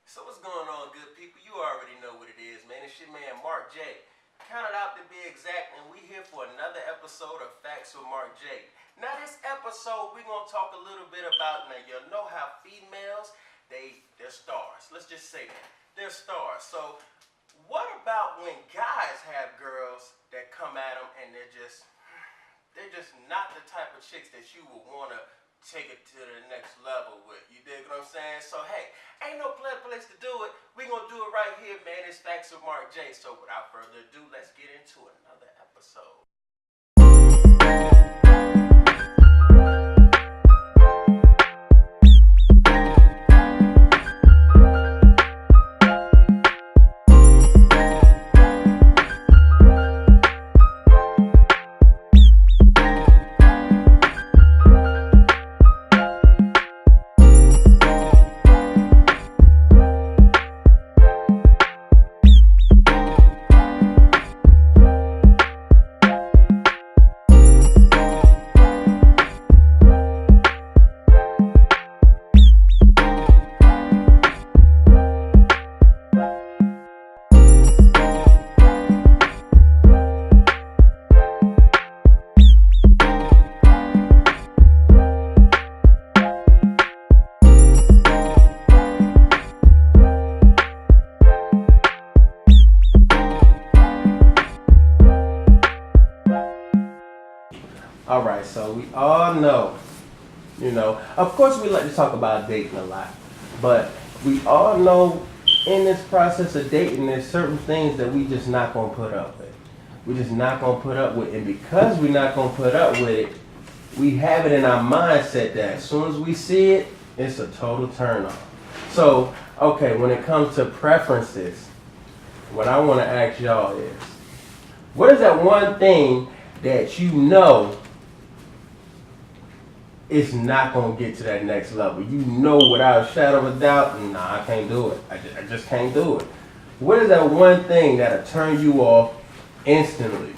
So what's going on, good people? You already know what it is, man. It's your man, Mark J. Counted out to be exact, and we here for another episode of Facts with Mark J. Now, this episode, we're going to talk a little bit about, now, you know how females, they're stars. Let's just say that. They're stars. So, what about when guys have girls that come at them and they're just not the type of chicks that you would want to take it to the next level with. You dig what I'm saying? So, hey, ain't no better place to do it. We gonna do it right here, man. It's Facts with Mark J. So, without further ado, let's get into another episode. All right, so we all know, of course we like to talk about dating a lot, but we all know in this process of dating, there's certain things that we just not gonna put up with. We're just not gonna put up with, and because we're not gonna put up with it, we have it in our mindset that as soon as we see it, it's a total turn off. So, okay, when it comes to preferences, what I wanna ask y'all is, what is that one thing that you know it's not going to get to that next level? You know without a shadow of a doubt, nah, I can't do it. I just can't do it. What is that one thing that'll turn you off instantly?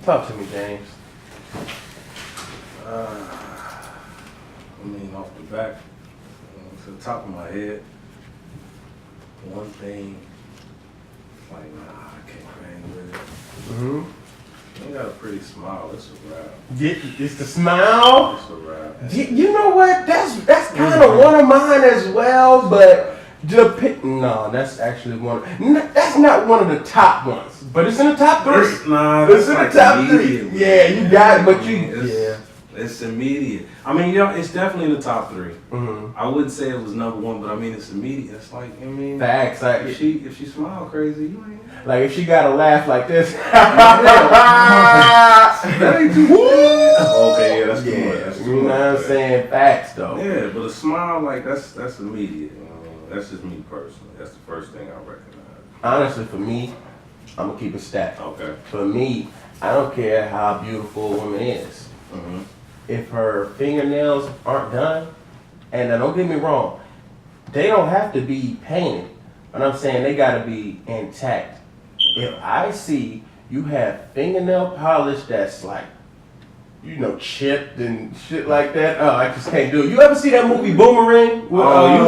Talk to me, James. Off the back, to the top of my head, one thing, like, nah, I can't hang with it. Mm-hmm. You got a pretty smile. It's a wrap. It's the smile. It's a wrap. You know what? That's kind of one of mine as well, but no, that's actually one. That's not one of the top ones, but it's in the top three. It's in the like top three. Yeah, you got it, but it's immediate. It's definitely in the top three. Mm-hmm. I wouldn't say it was number one, but it's immediate. It's like, facts. Like if she smile crazy, you ain't. Like if she got a laugh like this. That ain't too okay, yeah, that's too much. That's too you know much, what I'm saying? Facts though. Yeah, but a smile like that's immediate. That's just me personally. That's the first thing I recognize. Honestly, for me, I'm gonna keep it stacked. Okay. For me, I don't care how beautiful a woman is. Mm-hmm. If her fingernails aren't done, and now don't get me wrong, they don't have to be painted, but I'm saying they gotta be intact. If I see you have fingernail polish that's like, chipped and shit like that, oh, I just can't do it. You ever see that movie Boomerang? You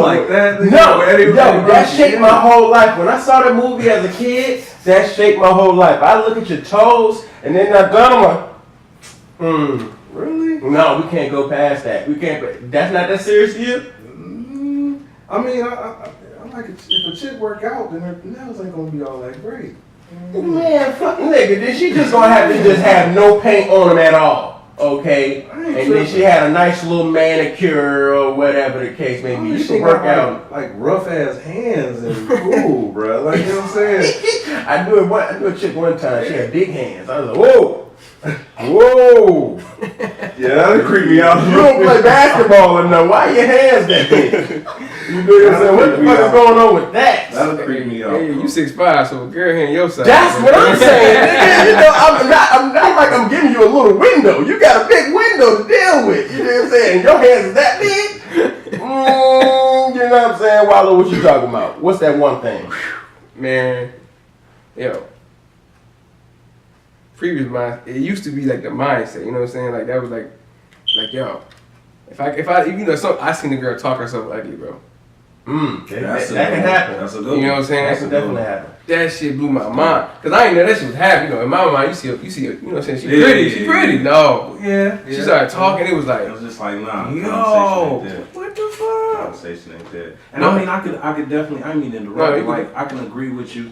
like that? No, that shaped my whole life. When I saw that movie as a kid, that shaped my whole life. I look at your toes, and then I got them like, really? No, we can't go past that. We can't. That's not that serious to you? I like it. If a chick work out, then her nails ain't gonna be all that great. Man, fucking nigga, then she just gonna have to just have no paint on them at all, okay? And then she had a nice little manicure or whatever the case may be. You can work out like rough ass hands and cool, bro. Like, you know what I'm saying? I knew a chick one time. She had big hands. I was like, whoa. Whoa! Yeah, that'll creep me out. You don't play basketball enough. Why your hands that big? You know what I'm saying? What the fuck is going on with that? That'll creep me out. Hey, you 6'5", so a girl hand your side. That's what I'm saying. I'm not like I'm giving you a little window. You got a big window to deal with. You know what I'm saying? Your hands is that big? You know what I'm saying? Wallow, what you talking about? What's that one thing? Man, yo. Previous mind, it used to be like the mindset, you know what I'm saying? Like that was like yo, if I I seen the girl talk herself ugly, bro. That can happen. That's a good one. You know what I'm saying? That can definitely happen. That shit blew my mind. Cause I ain't know that shit was happening. You know, in my mind, you see, you know what I'm saying? She pretty, she pretty. No. Yeah. She started talking. It was like, it was just like, nah. yo, what the fuck? Conversation ain't there. And I mean, I could definitely. I mean, interrupt. Like, I can agree with you.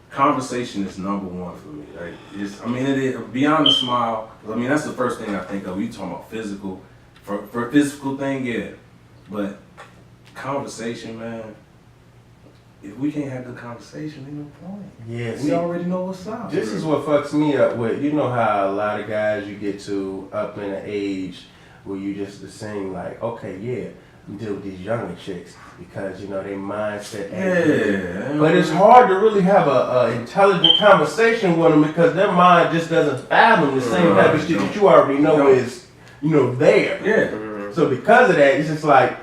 Conversation is number one for me. Like, it's. I mean, it is beyond the smile. I mean, that's the first thing I think of. You talking about physical, for a physical thing, yeah. But conversation, man. If we can't have the conversation, ain't no point. Yeah, we already know what's up. This is what fucks me up with. You know how a lot of guys you get to up in an age where you just the same like, okay, yeah, we deal with these younger chicks because you know their mindset. Yeah. But it's hard to really have a intelligent conversation with them because their mind just doesn't fathom the same type of shit that you already know is, you know, there. Yeah. So because of that, it's just like,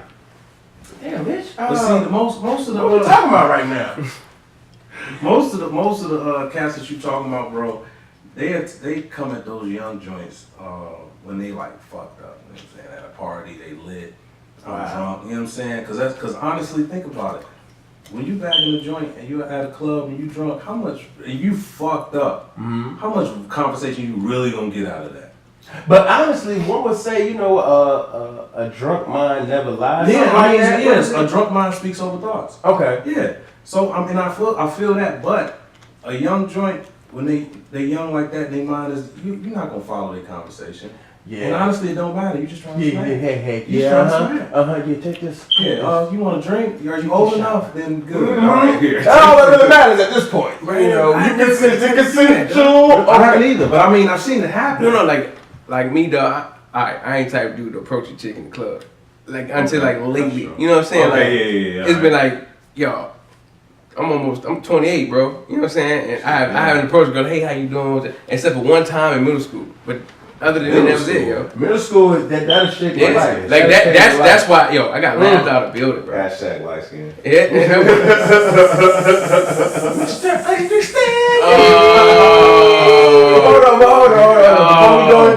damn, bitch. But see, most of the what are we talking about right now? most of the cats that you talking about, bro, they come at those young joints when they like fucked up. You know what I'm saying? At a party, they lit, drunk. You know what I'm saying? Because honestly, think about it. When you back in the joint and you're at a club and you drunk, how much and you fucked up? Mm-hmm. How much conversation you really gonna get out of that? But honestly, one would say, you know, a drunk mind never lies. Yeah, Something I mean, that, yes, a drunk mind speaks over thoughts. Okay. Yeah. So I feel that, but a young joint when they young like that, their mind is you're not gonna follow their conversation. Yeah. And honestly, it don't matter. You just trying to smack. Hey. You Yeah. trying to smack. Yeah. Take this. Yeah. You want a drink? Are you old enough? Then good. Mm-hmm. All right, here. That's all that really matters at this point. Right. You know, I you consensual. I haven't either, but I mean, I've seen it happen. No, like me, dog. I ain't type of dude to approach a chick in the club. Like until like lately, you know what I'm saying? Okay, like, it's been like, yo, I'm 28, bro. You know what I'm saying? And I haven't approached a girl. Hey, how you doing? Except for one time in middle school, but other than that, was it, yo. Middle school, that shit. Yeah, Like that's why, yo, I got laughed out of the building, bro. Hashtag light skin. Yeah. Hold on.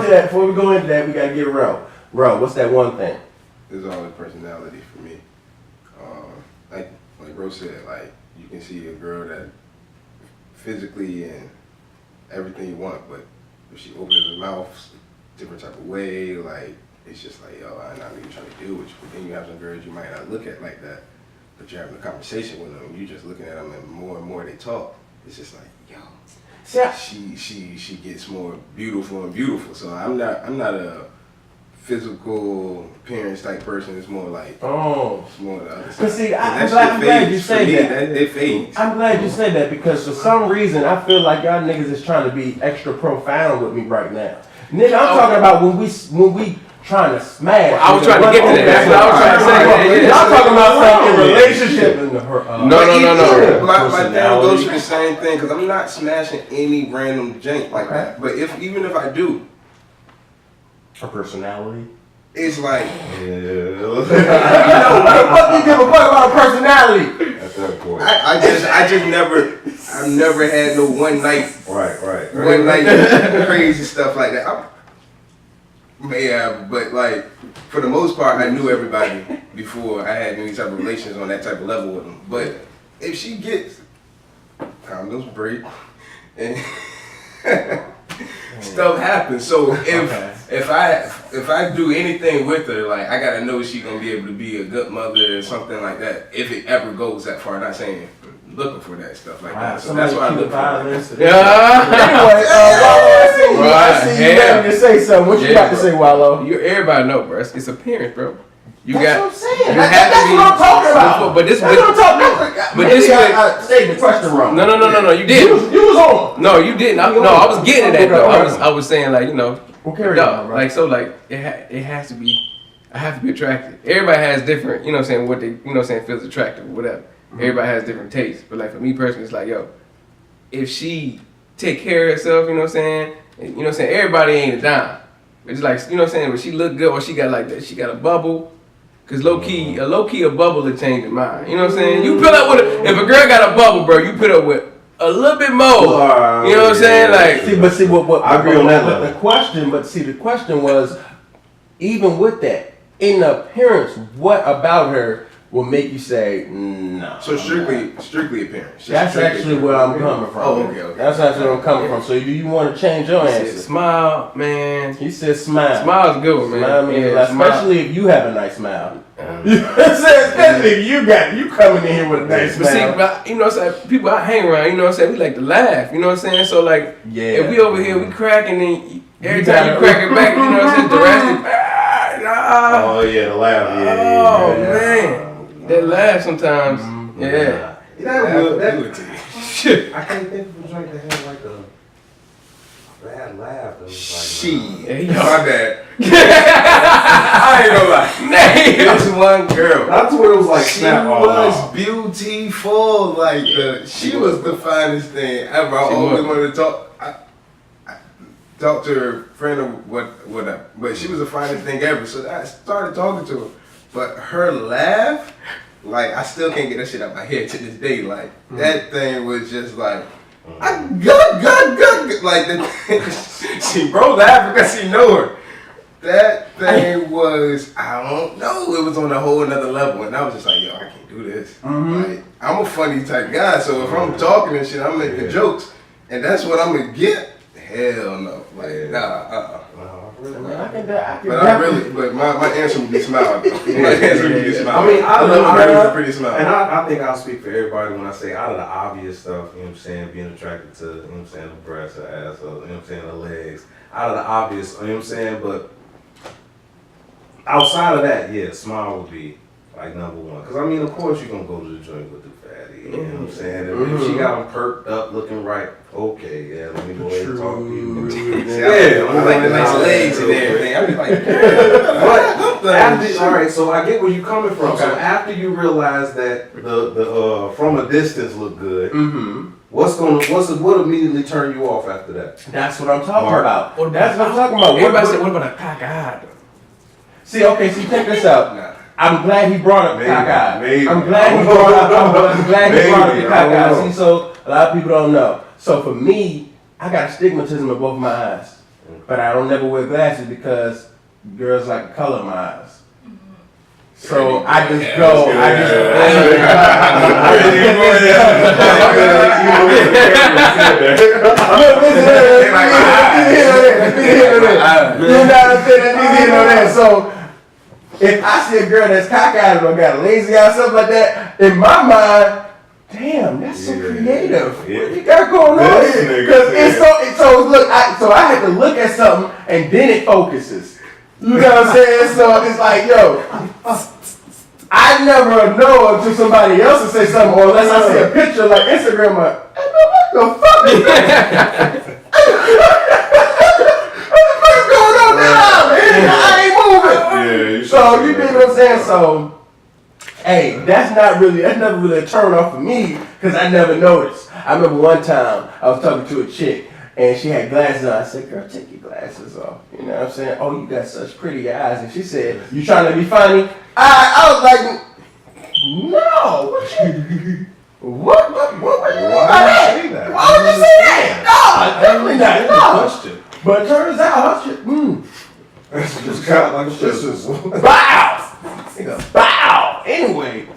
Before we go into that, we gotta get Ro. Ro, what's that one thing? It's always personality for me. Like Rose said, like you can see a girl that physically and everything you want, but if she opens her mouth different type of way, like it's just like, yo, I'm not even trying to deal with you. But then you have some girls you might not look at like that, but you're having a conversation with them. You just looking at them, and more they talk. It's just like, yo, she gets more beautiful and beautiful. So I'm not a physical appearance type person. It's more like, it's more the other side. But see, I'm glad you say that. It fades. I'm glad you say that because for some reason I feel like y'all niggas is trying to be extra profound with me right now. Nigga, I'm talking about when we trying to smash. I was trying to get to that. That's what I was trying to say. Y'all talking about something in relationship. No. My thing goes to the same thing because I'm not smashing any random jank like that. But even if I do, her personality. It's like, you know, what do you give a fuck about her personality? At that point, I've never had no one night crazy stuff like that. I may have, but like for the most part, I knew everybody before I had any type of relations on that type of level with them. But if she gets condoms break and stuff happens, so if I do anything with her, like I gotta know she gonna be able to be a good mother or something like that. If it ever goes that far, not saying looking for that stuff like that. So that's why I look for it. Anyway, Wallow, I see you ready to say something. What you got to say, Wallow? Everybody know, bro. It's appearance, bro. That's what I'm saying. You have to be. That's what I'm talking about. But this, that's what I'm talking about. But this, I stated the question wrong. No. You didn't. You was on. No, you didn't. I was getting at that though. I was saying like, you know, like so like it has to be. I have to be attractive. Everybody has different, you know what I'm saying, what they, you know what I'm saying, feels attractive or whatever. Mm-hmm. Everybody has different tastes. But like for me personally, it's like, yo, if she take care of herself, you know what I'm saying, you know what I'm saying, everybody ain't a dime. It's like, you know what I'm saying, when she look good or she got like that, she got a bubble. Cause low key a bubble will change your mind. You know what I'm saying? You put up with if a girl got a bubble, bro, you put up with a little bit more. You know what I'm saying? Like, see, what I agree on that. The question was, even with that, in appearance, what about her will make you say, no. So strictly appearance. That's actually where I'm coming from. Oh, okay. That's actually where I'm coming from. So do you want to change your answer? Smile, man. He said smile. Smile's good, man. Smile means a lot, smile. especially if you have a nice smile. You know what I'm saying? Especially if you coming in here with a nice But see, smile. you know what I'm saying? People I hang around, you know what I'm saying? We like to laugh, you know what I'm saying? So like, if we over here, we cracking, then every time you crack it back, you know what I'm saying? Drastic. Oh yeah, the laugh. Oh man, that laugh sometimes. Yeah. That would shit. I can't think of a drink that had like a bad laugh. That was Shit. Yeah, My bad. I ain't gonna lie. This one girl. That's what it was like. She Snap all was out. beautiful. Like she was the finest thing ever. I always wanted to talk. I talked to her friend or whatever, but she was the finest thing ever. So I started talking to her, but her laugh, like I still can't get that shit out my head to this day. Like that thing was just like. Like she broke laughing because she knew her. That thing was, I don't know, it was on a whole another level, and I was just like, yo, I can't do this. Like, I'm a funny type guy, so if I'm talking and shit, I'm making jokes, and that's what I'm gonna get. Hell no, like nah. But my answer would be smile. My answer would be smile. I mean, I love a pretty smile. And I think I'll speak for everybody when I say out of the obvious stuff, you know what I'm saying, being attracted to, you know what I'm saying, the breasts, the ass, or, you know what I'm saying, the legs. Out of the obvious, you know what I'm saying, but outside of that, yeah, smile would be like number one. Because I mean, of course, you're going to go to the joint with the fatty, you know what I'm saying? And if she got them perked up, looking right, okay, yeah, let me go ahead and talk to you. Yeah, I like the nice legs and everything. I be like, all right, so I get where you're coming from. Okay. So after you realize that the from a distance look good, what immediately turn you off after that? That's what I'm talking Mark. about. That's what I'm talking about. Everybody said, what about a cock-eyed? See, okay, so check this out. I'm glad he brought up cock-eyed. Maybe. I'm glad he brought up the cock-eyed. See, so a lot of people don't know. So for me, I got astigmatism in both my eyes, but I don't never wear glasses because girls like to color my eyes. So I just go. So if I see a girl that's cockeyed or got a lazy eye or something like that, in my mind, damn, that's so creative. What you got going on here? Because it's so look. I had to look at something and then it focuses. You know what I'm saying? So it's like, yo, I never know until somebody else will say something, or unless I see a picture like Instagram, like, hey, what the fuck is that? What the fuck is going on now, man? I ain't moving. Yeah, So you know what I'm saying? So, hey, that's never really a turn off for me because I never noticed. I remember one time I was talking to a chick and she had glasses on. I said, girl, take your glasses off. You know what I'm saying? Oh, you got such pretty eyes. And she said, you trying to be funny? I was like, no. What you mean by that? Why would you say that? No, definitely not. No. But it turns out, That's just kind of like sisters. bow. Bow. Anyway,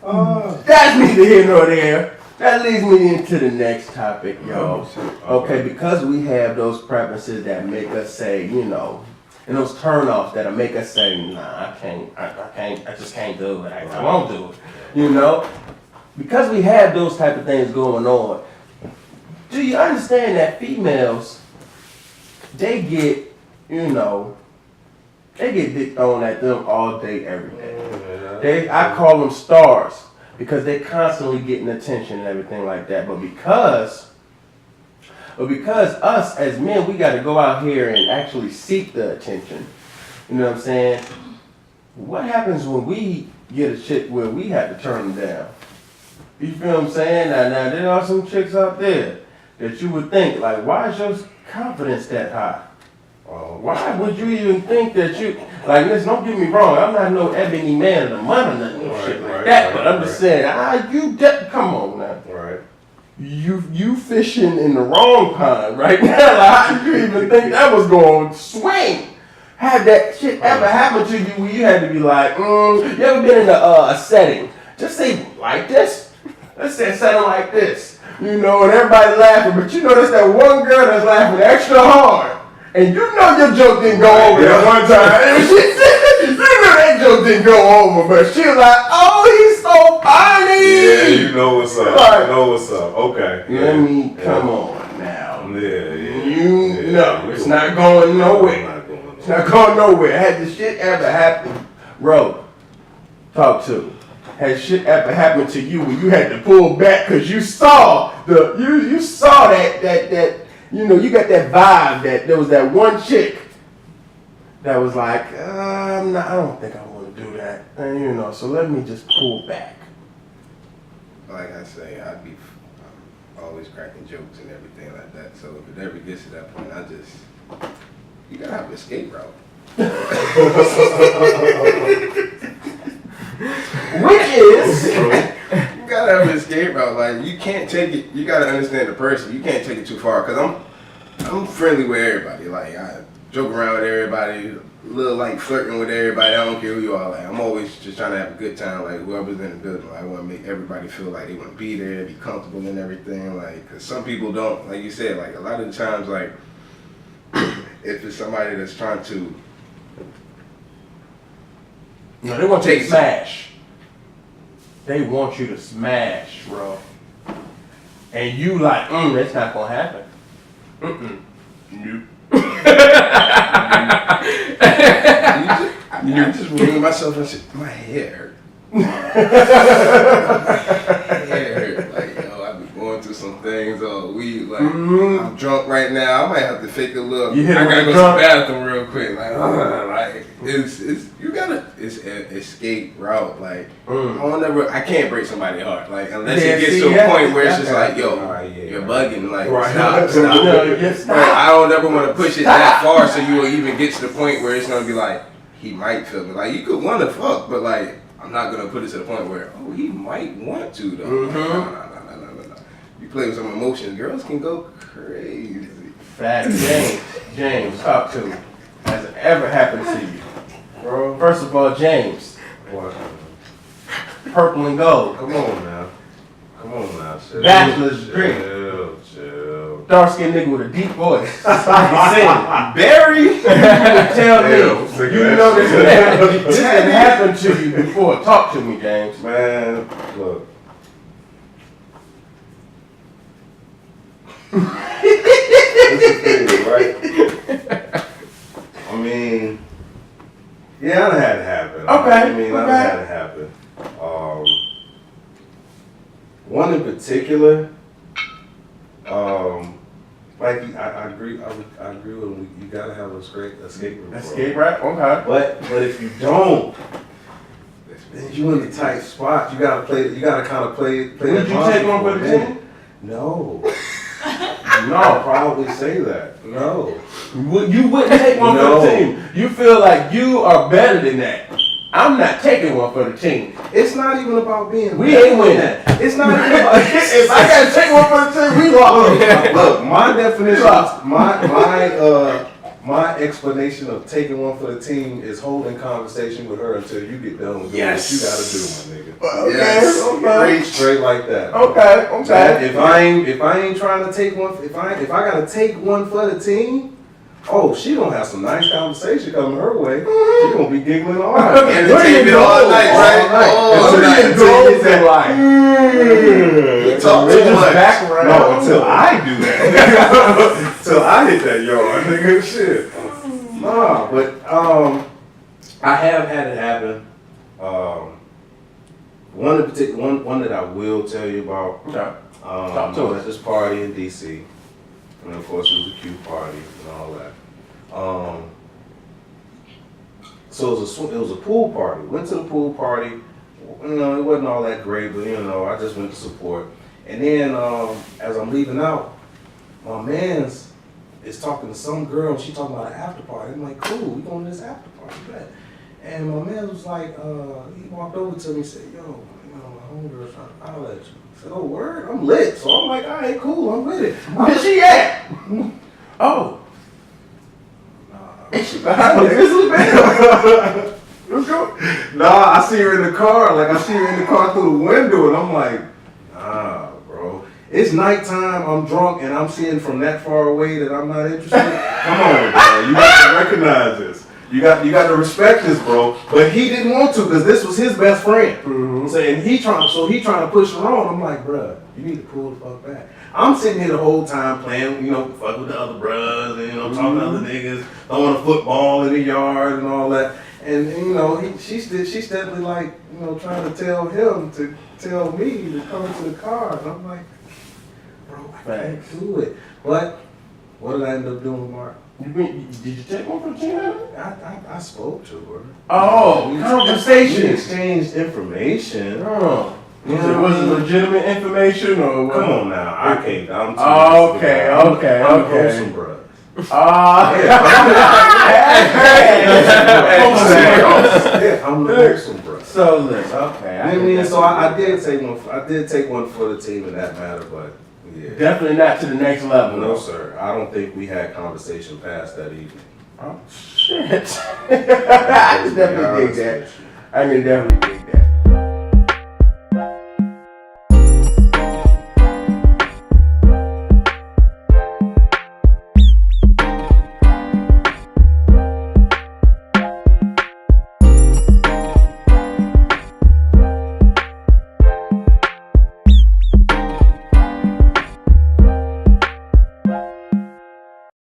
that's neither here nor there. That leads me into the next topic, y'all. Okay, because we have those preferences that make us say, you know, and those turnoffs that make us say, nah, I just can't do it. I won't do it. You know? Because we have those type of things going on, do you understand that females, they get, they get dick thrown at them all day, every day. I call them stars because they're constantly getting attention and everything like that. But because us as men, we got to go out here and actually seek the attention. You know what I'm saying? What happens when we get a chick where we have to turn them down? You feel what I'm saying? Now there are some chicks out there that you would think, like, why is your confidence that high? Why would you even think that you, like, listen, don't get me wrong, I'm not no ebony man of the month or nothing, shit like that, but I'm just saying, come on now. Right. You fishing in the wrong pond right now. Like, how did you even think that was going to swing? Have that shit ever happen to you where you had to be like, you ever been in a setting? Just say like this. Let's say a setting like this. You know, and everybody laughing, but you know there's that one girl that's laughing extra hard. And you know your joke didn't go over that one time. And you know that joke didn't go over, but she was like, oh, he's so funny. Yeah, you know what's up. Like, you know what's up. Okay. You know what I mean? Come on now. Yeah. You know, it's not going nowhere. It's not going nowhere. Had this shit ever happened, bro, talk to me. Had shit ever happened to you when you had to pull back because you saw you saw that you know, you got that vibe that there was that one chick that was like, I don't think I want to do that. And, you know, so let me just pull back. Like I say, I'm always cracking jokes and everything like that. So if it ever gets to that point, you gotta have an escape route. Which is, you gotta have an escape route. Like you can't take it. You gotta understand the person. You can't take it too far. Cause I'm friendly with everybody. Like I joke around with everybody. A little like flirting with everybody. I don't care who you are. Like I'm always just trying to have a good time. Like whoever's in the building. Like, I want to make everybody feel like they want to be there, be comfortable and everything. Like, cause some people don't. Like you said. Like a lot of the times, like if it's somebody that's trying to. No, they want you to smash. They want you to smash, bro. And you like, that's not gonna happen. Nope. I just bring myself and shit. My hair hurt. My hair hurt. Like, yo, I've been going through some things all week. Like, I'm drunk right now. I might have to fake a look. I gotta go to the bathroom real quick. Like, it's an escape route. Like, I can't break somebody's heart. Like, unless it gets to a point where it's just like, yo, you're bugging. Like, stop. I don't ever want to push it that far so you will even get to the point where it's gonna be like, he might feel me. Like, you could want to fuck, but like, I'm not gonna put it to the point where, he might want to though. No. You play with some emotions, girls can go crazy. Fact, James, talk to me. Has it ever happened to you? Bro. First of all, James. What? Purple and gold. Come on now. Chill. Bachelor's drink. Chill. Dark skinned nigga with a deep voice. Barry, you tell me. You know this didn't happen to you before. Talk to me, James. Man, look. That's the thing, right? I mean, yeah, that had to happen. Okay. That had to happen. One in particular, like I agree with him. You gotta have a escape route. Escape route? Okay. But if you don't, then you in the tight spot. You gotta kind of play. Would you take one for the team? No. No, I'll probably say that. No. You wouldn't take one for the team. You feel like you are better than that. I'm not taking one for the team. It's not even about being. We ain't winning. It's not even about. If I gotta take one for the team, we lost. Look, my definition, my explanation of taking one for the team is holding conversation with her until you get done with doing what you gotta do, my nigga. Okay. Straight like that. Okay. If I ain't trying to take one, if I gotta take one for the team. Oh, she gonna have some nice conversation coming her way. She gonna be giggling all night. Entertainment all night, right? You talk too much. No, until I do that. Until I hit that yard, nigga. Shit. Nah, but I have had it happen. One in particular, one that I will tell you about. Talk to us. At this party in DC. And of course, it was a cute party and all that. So it was a pool party. Went to the pool party. You know, it wasn't all that great, but you know, I just went to support. And then as I'm leaving out, my man's is talking to some girl. She talking about an after party. I'm like, cool, we going to this after party, bet. And my man was like, he walked over to me and said, yo, you know, my homegirl's trying to holler at you. I said, oh, word? I'm lit. So I'm like, all right, cool, I'm with it. Where's she at? Oh. And she Nah, I see her in the car. Like, I see her in the car through the window, and I'm like, nah, bro. It's nighttime, I'm drunk, and I'm seeing from that far away that I'm not interested. Come on, bro. You got to recognize this. You got to respect this, bro. But he didn't want to, because this was his best friend. Mm-hmm. So, and he trying to push her on. I'm like, bro, you need to pull the fuck back. I'm sitting here the whole time playing, fuck with the other bros, and talking to other niggas, throwing a football in the yard and all that. And she's steadily like, trying to tell him to tell me to come to the car. And I'm like, bro, I can't do it. But what did I end up doing, Mark? Did you take one for the team? I spoke to her. Oh, We conversation. exchanged information. Oh. Was it legitimate information or what? Come on now, I can't. I'm too Okay. I'm wholesome, bro. I'm the wholesome, bro. So listen, okay. I did take one for the team in that matter, but yeah. Definitely not to the next level. No, sir. I don't think we had conversation past that evening. Oh shit. I can definitely dig that. I can definitely dig